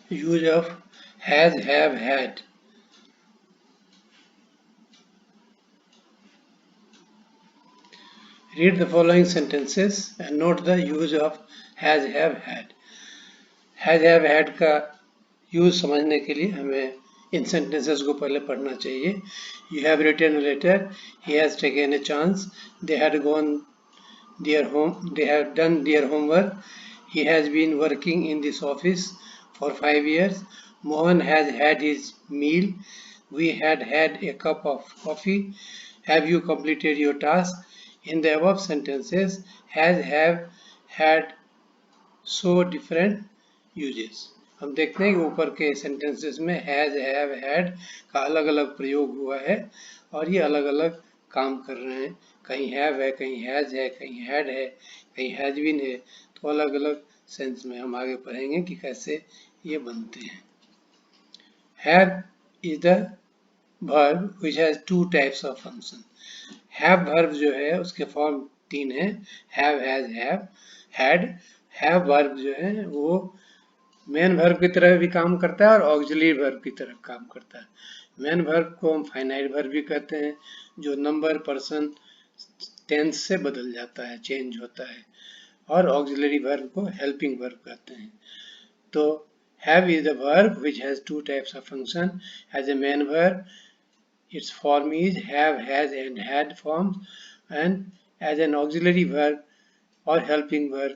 Use of has, have, had. Read the following sentences and note the use of has, have, had. Has, have, had का use समझने के लिए हमें इन sentences को पहले पढ़ना चाहिए. You have written a letter. He has taken a chance. They had gone their home. They have done their homework. He has been working in this office for 5 years. Mohan has had his meal. We had had a cup of coffee. Have you completed your task? In the above sentences, has, have, had so different uses. हम देखते हैं कि ऊपर के sentences में has, have, had का अलग अलग प्रयोग हुआ है और ये अलग अलग काम कर रहे हैं. कहीं have है, कहीं has है, कहीं had है, कहीं has been है. तो अलग अलग सेंस में हम आगे पढ़ेंगे कि कैसे ये बनते हैं. Have is the verb which has two types of function. Have verb जो है उसके फॉर्म तीन हैं. Have, has, have, had. Have verb जो है वो मेन वर्ब की तरह भी काम करता है और ऑक्सिलरी वर्ब की तरह काम करता है. मेन वर्ब को हम फाइनाइट वर्ब भी कहते हैं जो नंबर, पर्सन, टेंस से बदल जाता है, चेंज होता है. और ऑक्सिलरी वर्ब को हेल्पिंग वर्ब कहते हैं. तो have is the verb which has two types of function. As a main verb, its form is have, has and had forms, and as an auxiliary verb or helping verb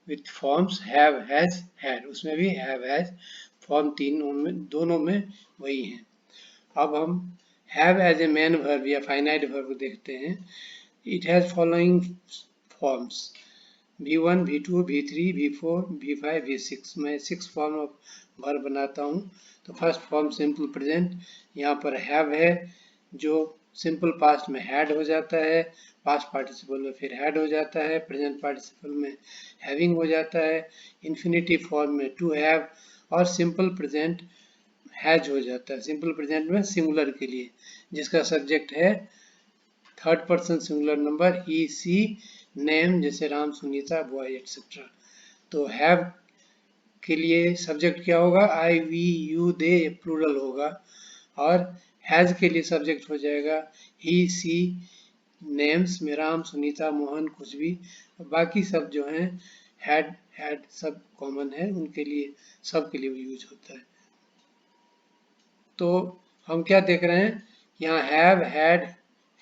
with forms have, has, had. उसमें भी have, has form तीनों में दोनों में वही है. अब हम have as a main verb या finite verb देखते हैं. It has following forms V1, V2, V3, V4, V5, V6. मैं 6 फॉर्म ऑफ वर्ब बनाता हूँ. तो फर्स्ट फॉर्म सिंपल प्रेजेंट. यहाँ पर have है जो सिंपल पास्ट में had हो जाता है, पास्ट पार्टिसिपल में फिर had हो जाता है, प्रेजेंट पार्टिसिपल में having हो जाता है, इन्फिनेटिव फॉर्म में to have और सिंपल प्रेजेंट हैज हो जाता है. सिंपल प्रेजेंट में सिंगुलर के लिए जिसका सब्जेक्ट है थर्ड पर्सन सिंगुलर नंबर ही, सी, नेम जैसे राम, सुनीता, बॉय एक्सेट्रा. तो हैव के लिए सब्जेक्ट क्या होगा? आई, वी, यू, दे प्लूरल होगा. और हैज के लिए सब्जेक्ट हो जाएगा ही, सी, नेम्स में राम, सुनीता, मोहन, कुछ भी. बाकी सब जो हैं हैड सब कॉमन है, उनके लिए सब के लिए यूज होता है. तो हम क्या देख रहे हैं? यहाँ have, had,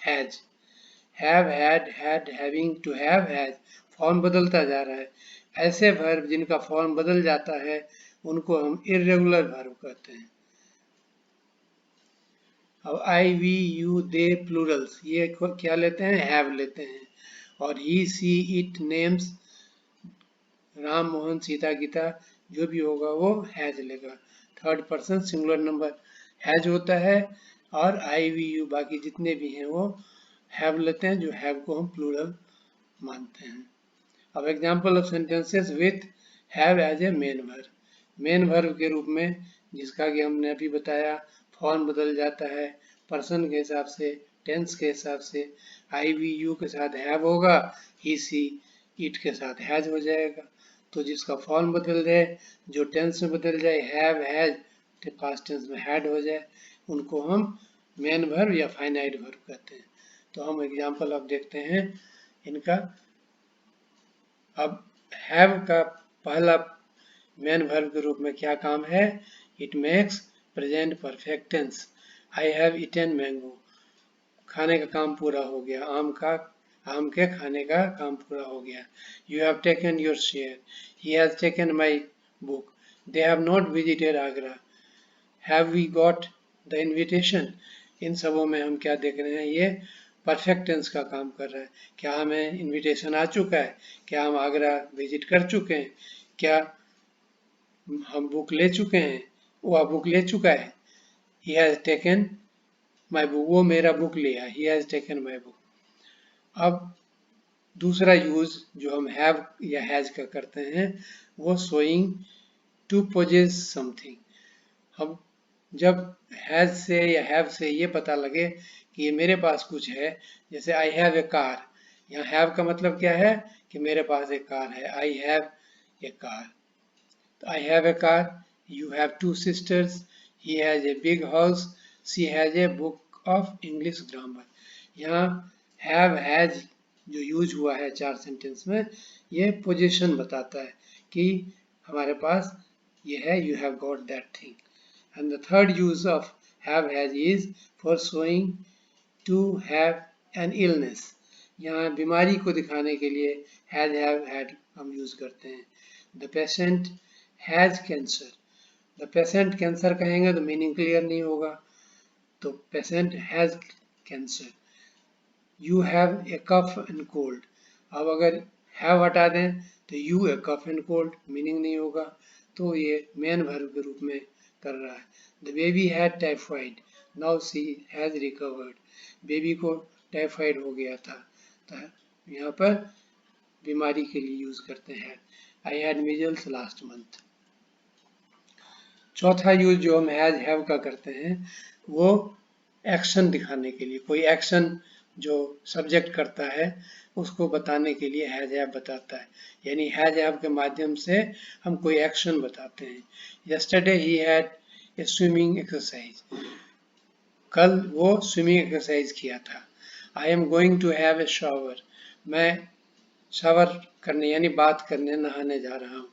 has. Have, had, had, having, to have, has. Form बदलता जा रहा है. ऐसे वर्ब जिनका फॉर्म बदल जाता है उनको हम इर्रेगुलर वर्ब कहते हैं. अब आई, वी, यू, दे प्लूरल्स ये क्या लेते हैं? हैव लेते हैं. और ही, सी, इट, नेम्स राम, मोहन, सीता, गीता जो भी होगा वो हैज लेगा. Third person singular number has होता है और आई, वी, यू बाकी जितने भी हैं वो हैव लेते हैं, जो हैव को हम प्लूरल मानते हैं. अब example of sentences with have as a main verb. Main verb के रूप में जिसका कि हमने अभी बताया फॉर्म बदल जाता है पर्सन के हिसाब से, टेंस के हिसाब से. आई, वी, यू के साथ हैव होगा, ही, सी, इट के साथ हैज हो जाएगा. तो जिसका फॉर्म बदल जाए, जो टेंस में बदल जाए, हैव, हैज, पास्ट टेंस में हैड हो जाए, उनको हम मेन वर्ब या फाइनाइट वर्ब कहते हैं. तो हम एग्जांपल अब देखते हैं इनका. अब हैव का पहला मेन वर्ब के रूप में क्या काम है? It makes present perfect tense. I have eaten mango. खाने का काम पूरा हो गया. आम के खाने का काम पूरा हो गया. You have taken your share. He has taken my book. They have not visited Agra. Have we got the invitation. इन सबों में हम क्या देख रहे हैं? ये परफेक्ट टेंस का काम कर रहा है. क्या हमें इन्विटेशन आ चुका है? क्या हम आगरा विजिट कर चुके हैं? क्या हम बुक ले चुके हैं? वह बुक ले चुका है. ही हैज टेकन माई बुक. वो मेरा बुक लिया. ही हैज टेकन माई बुक. अब दूसरा यूज जो हम हैव या हैज का करते हैं वो शोइंग टू पोजेस समथिंग. हम जब हैज से या हैव से ये पता लगे कि ये मेरे पास कुछ है, जैसे आई हैव ए कार. यहाँ हैव का मतलब क्या है? कि मेरे पास एक कार है. I have a car. तो I have a car You have two sisters. He has a big house. She has a book of English grammar. यहाँ have has जो यूज हुआ है 4 सेंटेंस में, ये पोजीशन बताता है कि हमारे पास ये है, you have got that thing. And the third use of have has is for showing to have an illness. यहाँ बीमारी को दिखाने के लिए has have had हम यूज करते हैं. The patient has cancer. The patient cancer कहेंगे तो मीनिंग क्लियर नहीं होगा, तो patient has cancer. You have a cough and cold. अब अगर have हटा दें तो you a cough and cold meaning नहीं होगा, तो ये मेन वर्ब के रूप में कर रहा है. The baby had typhoid. Now she has recovered. Baby को टाइफाइड हो गया था, तो यहाँ पर बीमारी के लिए यूज करते हैं. I had measles last month. चौथा यूज जो हम हैज हैव का करते हैं वो एक्शन दिखाने के लिए, कोई एक्शन जो सब्जेक्ट करता है उसको बताने के लिए हैज हैव बताता है. यानी हैज हैव के माध्यम से हम कोई एक्शन बताते हैं. Yesterday he had a swimming exercise. कल वो स्विमिंग एक्सरसाइज किया था. I am going to have a shower. मैं शावर करने यानी बात करने नहाने जा रहा हूँ.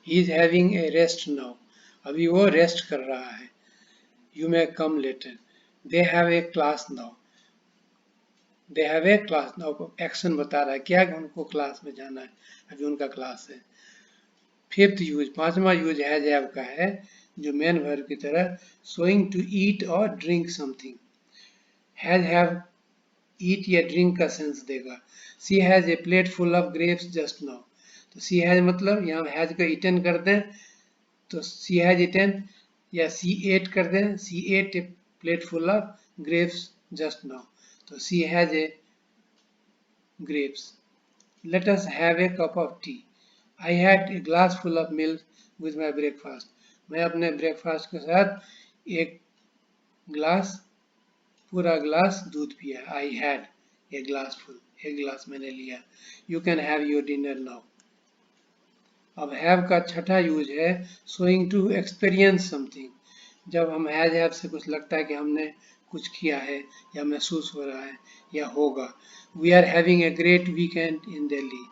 He is having a rest now. अभी वो रेस्ट कर रहा है. You may come later. They have a class now. They have a class now action बता रहा है क्या कि उनको क्लास में जाना है, अभी उनका क्लास है. फिफ्थ यूज, पांचवा यूज हैज हैव का है जो मेन वर्ब की तरह सोइंग टू ईट और drink something. Has have eat या ड्रिंक का सेंस देगा. She has a plate full of grapes just now. तो सी हैज मतलब यहाँ हैज को ईटन कर दें तो सी हैज ईटन, या सी एट कर दें she ate a plate full of grapes just now. तो she has a grapes. Let us have a cup of tea. I had a glass full of milk with my breakfast. मैं अपने breakfast के साथ एक glass, पूरा glass दूध पिया. आई had a glass full, एक ग्लास मैंने लिया. You can have your dinner now. अब हैव का छठा यूज है शोइंग टू एक्सपीरियंस समथिंग. जब हम हैज हैव से कुछ लगता है कि हमने कुछ किया है या महसूस हो रहा है या होगा. We are having a great weekend in Delhi.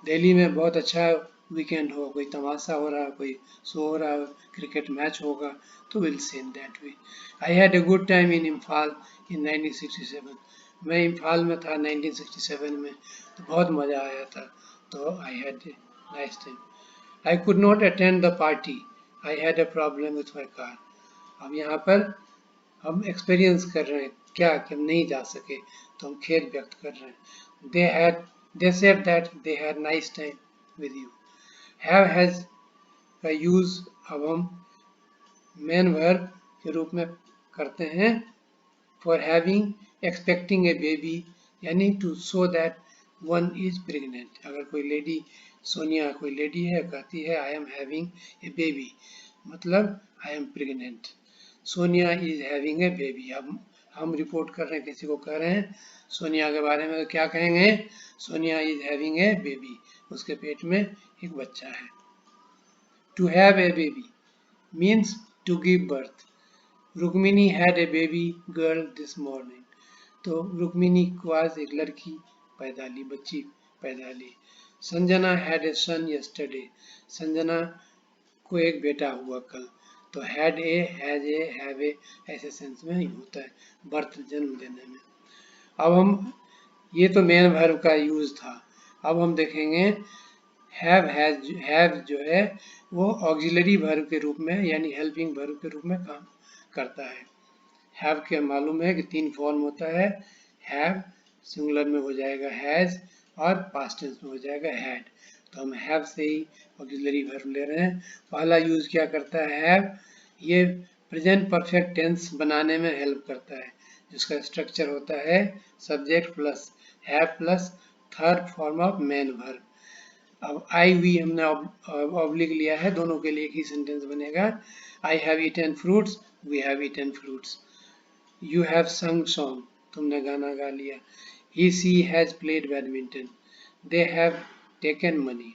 Delhi में बहुत अच्छा वीकेंड हो, कोई तमाशा हो रहा, कोई शो हो रहा, क्रिकेट मैच होगा, तो will say in that way. I had a good time in Imphal in 1967. मैं इम्फाल में था 1967 में, तो बहुत मज़ा आया था, तो I had a nice time. I could not attend the party. I had a problem with my car. अब यहाँ पर हम एक्सपीरियंस कर रहे हैं क्या कि हम नहीं जा सके, तो हम खेद व्यक्त कर रहे हैं. they said that they had nice time with you. have has का यूज अब हम मेन वर्ब के रूप में करते हैं for having expecting a baby, यानी to show that one is pregnant. अगर कोई लेडी, सोनिया कोई लेडी है, कहती है I am having a baby, मतलब I am pregnant. Sonia is having a baby. अब हम रिपोर्ट कर रहे हैं, किसी को कह रहे हैं सोनिया के बारे में, तो क्या कहेंगे? Sonia is having a baby. उसके पेट में एक बच्चा है. To have a baby means to give birth. Rukmini had a baby girl this morning. तो रुक्मिनी को आज एक लड़की पैदा ली, बच्ची पैदा ली. Sanjana had a son yesterday. Sanjana को एक बेटा हुआ कल. तो had a, has a, have a ऐसे सेंस में होता है बर्थ, जन्म देने में. अब हम, ये तो मेन वर्ब का यूज था. अब हम देखेंगे हैव जो है वो ऑक्सिलरी वर्ब के रूप में यानी हेल्पिंग वर्ब के रूप में काम करता है. हैव के मालूम है कि 3 फॉर्म होता है. हैव सिंगुलर में हो जाएगा हैज और पास्ट टेंस में हो जाएगा हैड. तो हम हैव से ही ऑक्सिलरी वर्ब ले रहे हैं. पहला यूज क्या करता है हैव, ये प्रेजेंट परफेक्ट टेंस बनाने में हेल्प करता है, जिसका स्ट्रक्चर होता है subject plus have plus third form of main verb. अब आई वी हमने ऑब्लिक लिया है, दोनों के लिए एक ही सेंटेंस बनेगा. I have eaten fruits, we have eaten fruits. You have sung song, तुमने गाना गा लिया. He she has played badminton. They have taken money.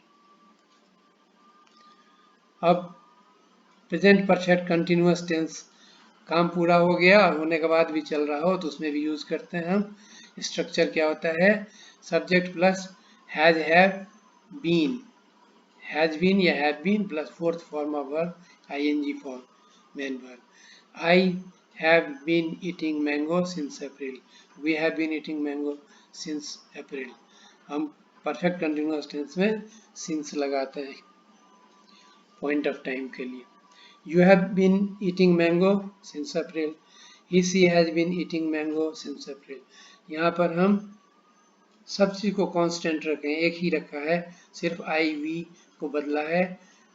अब प्रेजेंट परफेक्ट कंटिन्यूअस टेंस काम पूरा हो गया और होने के बाद भी चल रहा हो तो उसमें भी यूज करते हैं हम। स्ट्रक्चर क्या होता है, subject plus has have been, has been या have been plus fourth form of verb ING form main verb. I have been eating mango since April, we have been eating mango since April. हम perfect continuous tense में since लगाते हैं point of time के लिए। You have been eating mango since April. She has been eating mango since April. यहाँ पर हम सब चीज को कांस्टेंट रखें, एक ही रखा है, सिर्फ आई वी को बदला है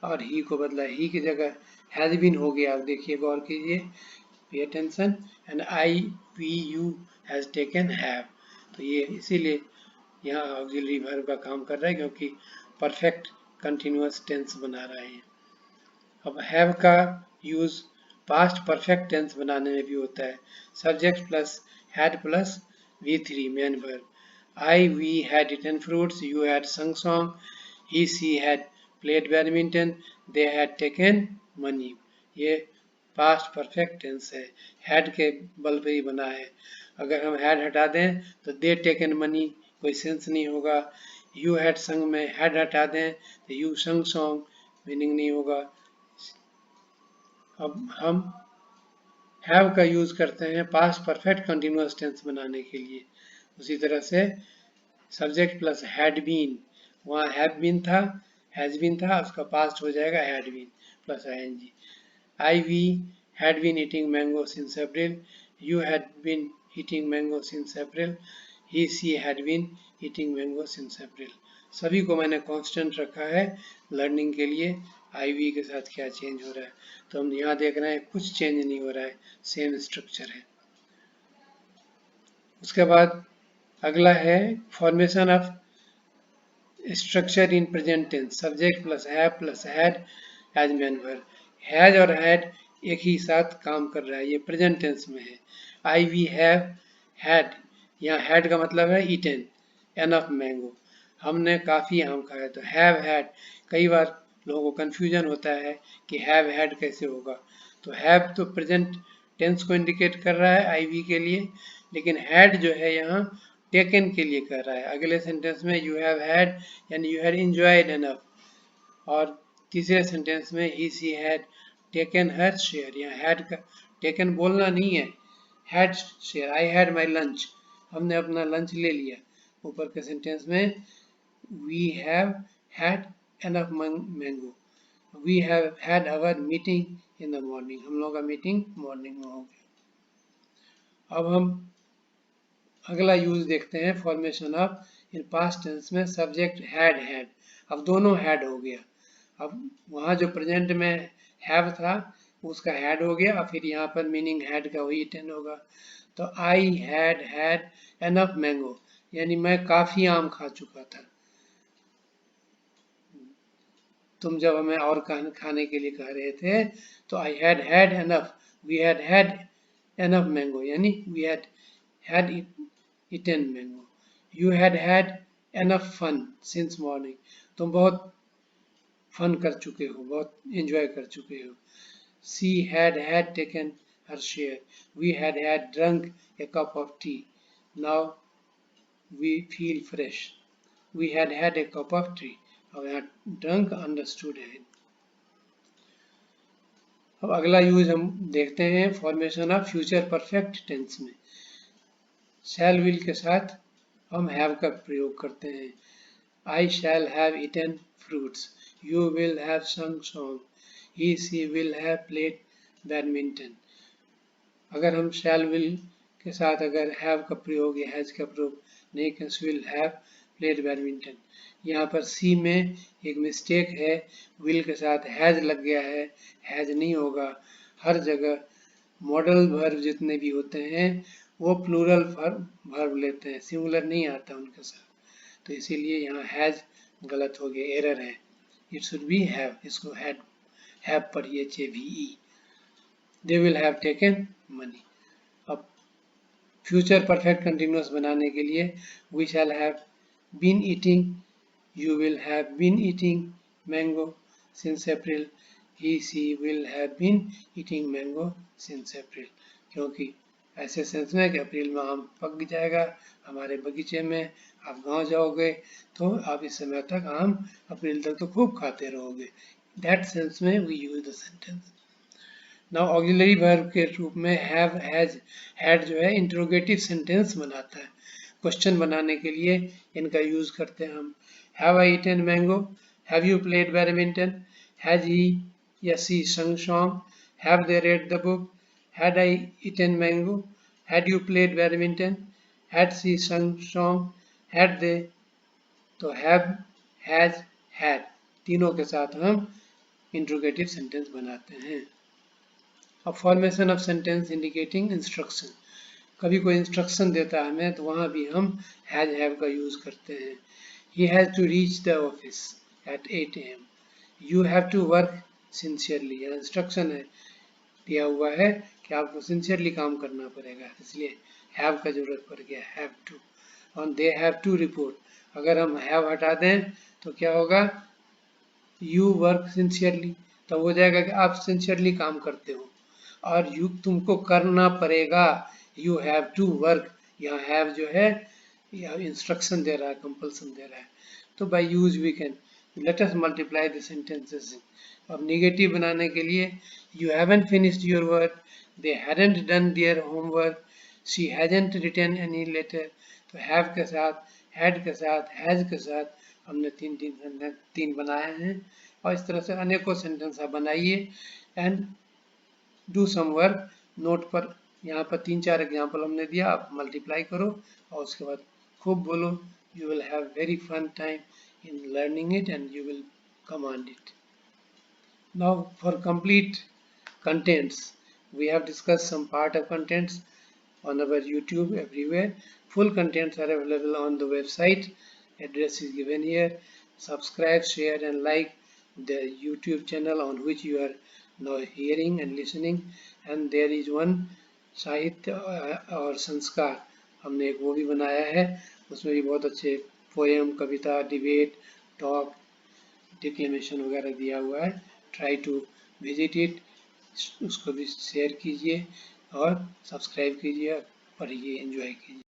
और ही को बदला है। ही की जगह हैज बीन हो गया, आप देखिए गौर कीजिए, pay attention, and I we you has taken have, तो ये इसीलिए यहाँ ऑक्सिलरी वर्ब का काम कर रहा है क्योंकि परफेक्ट कंटिन्यूअस टेंस बना रहा है। अब हैव का यूज पास्ट परफेक्ट टेंस बनाने में भी होता है। Subject plus had plus V3 main verb. I we had eaten fruits, you had sung song, he she had played badminton, they had taken money. ये पास्ट परफेक्ट टेंस है, had के बल पे ही बना है। अगर हम हैड हटा दें तो दे टेकन मनी कोई सेंस नहीं होगा। यू हैड संग में हैड हटा दें तो यू संग सॉन्ग मीनिंग नहीं होगा। अब हम हैव का यूज करते हैं पास्ट परफेक्ट कंटिन्यूअस टेंस बनाने के लिए। उसी तरह से सब्जेक्ट प्लस हैड बीन, वहाँ हैव बीन था, हैज बीन था, उसका पास्ट हो जाएगा had been plus ING. I we had been eating mango since April, you had been eating mango since April, he she had been eating mango since April. सभी को मैंने constant रखा है learning के लिए। आई वी के साथ क्या चेंज हो रहा है, तो हम यहाँ देख रहे हैं कुछ चेंज नहीं हो रहा है, सेम स्ट्रक्चर है। उसके बाद अगला है formation of structure in present tense. Subject plus have plus had as main verb. Has और हैड एक ही साथ काम कर रहा है, ये प्रेजेंट टेंस में है। आई वी हैव हैड, यहाँ हैड का मतलब है ईटन एनफ मैंगो, हमने काफ़ी आम खाया। तो हैव हैड, कई बार लोगों को कन्फ्यूजन होता है कि हैव हैड कैसे होगा। तो हैव तो प्रेजेंट टेंस को इंडिकेट कर रहा है आई वी के लिए, लेकिन हैड जो है यहाँ टेकन के लिए कर रहा है। अगले सेंटेंस में यू हैव हैड यानी यू हैड एंजॉयड एनफ, और तीसरे सेंटेंस में he she had taken her share, यहाँ हैड का टेकन बोलना नहीं है, had share, I had my lunch, हमने अपना लंच ले लिया। ऊपर के सेंटेंस में we have had enough mango, we have had our meeting in the morning, हम लोगों का मीटिंग मॉर्निंग में हो गया। अब हम अगला यूज देखते हैं formation of in past tense में। सब्जेक्ट हैड हैड, अब दोनों हैड हो गया। अब वहाँ जो प्रेजेंट में हैव था उसका हैड हो गया, और फिर यहाँ पर मीनिंग हैड का वही टेन होगा। तो I had had enough mango, यानी मैं काफ़ी आम खा चुका था। तुम जब हमें और खाने के लिए कह रहे थे तो I had had enough, we had had enough mango, यानी we had eaten mango. You had had enough fun since morning, तुम बहुत फन कर चुके हो, बहुत एंजॉय कर चुके हो। She had had taken her share, we had had drunk a cup of tea, now we feel fresh. We had had a cup of tea, और यहाँ ड्रंक अंडरस्टूड है। अब अगला यूज हम देखते हैं formation of future perfect tense में। Shall will के साथ हम हैव का प्रयोग करते हैं। I shall have eaten fruits, you will have sung song, he she will have played badminton. अगर हम shall will के साथ अगर have का प्रयोग या has का प्रयोग नहीं करें, will have played बैडमिंटन। यहाँ पर C में एक मिस्टेक है, will के साथ has लग गया है, has नहीं होगा। हर जगह मॉडल वर्ब जितने भी होते हैं वो प्लूरल वर्ब लेते हैं, सिंगुलर नहीं आता उनके साथ, तो इसीलिए यहाँ has गलत हो गया, एरर है। It should be have, इसको have पढ़िए HAVE। They will have taken money। अब फ्यूचर परफेक्ट कंटिन्यूअस बनाने के लिए we shall have been eating, you will have been eating mango since April, he she will have been eating mango since April, क्योंकि ऐसे sense में कि अप्रैल में आम पक जाएगा हमारे बगीचे में, आप गांव जाओगे तो आप इस समय तक आम अप्रैल तक तो खूब खाते रहोगे। दैट सेंस में we use the sentence. Now auxiliary verb के रूप में हैव, हैज, हैड जो है इंट्रोगेटिव सेंटेंस बनाता है। क्वेश्चन बनाने के लिए इनका यूज करते हैं हम। Have I eaten mango, have you played badminton, has he या she sung song, have they read the book, had I eaten mango, had you played badminton, had she sung song, had they. तो have, has, had तीनों के साथ हम interrogative sentence बनाते हैं। अब formation of sentence indicating instruction, कभी कोई इंस्ट्रक्शन देता है हमें तो वहाँ भी हम हैज हैव का यूज करते हैं। He has to reach the office at 8 AM, you have to work sincerely, यह इंस्ट्रक्शन है, दिया हुआ है कि आपको सिंसियरली काम करना पड़ेगा, इसलिए हैव का जरूरत पड़ गया, हैव टू। और दे हैव टू रिपोर्ट, अगर हम हैव हटा दें तो क्या होगा, यू वर्क सिंसियरली, तब हो जाएगा कि आप सिंसियरली काम करते हो, और यू तुमको करना पड़ेगा, यू हैव टू वर्क, यहाँ हैव जो है यह इंस्ट्रक्शन दे रहा है, कंपल्सन दे रहा है। तो by use we can, let us multiply the sentences. अब नेगेटिव बनाने के लिए, you haven't finished your work, they hadn't done their homework, she hasn't written any letter. तो हैव के साथ, हैड के साथ, हैज के साथ हमने तीन बनाए हैं, और इस तरह से अनेकों सेंटेंस आप बनाइए and do some work. Note पर यहाँ पर 3-4 एग्जाम्पल हमने दिया, आप मल्टीप्लाई करो और उसके बाद खूब बोलो। You will have very fun time in learning it and you will command it. Now for complete contents, we have discussed some part of contents on our YouTube everywhere. Full contents are available on the website, address is given here. Subscribe, share and like the YouTube channel on which you are now hearing and listening. And there is one साहित्य और संस्कार, हमने एक वो भी बनाया है, उसमें भी बहुत अच्छे पोएम, कविता, डिबेट, टॉक, डिक्लेमेशन वगैरह दिया हुआ है। ट्राई टू विजिट इट, उसको भी शेयर कीजिए और सब्सक्राइब कीजिए, पढ़िए, एंजॉय कीजिए।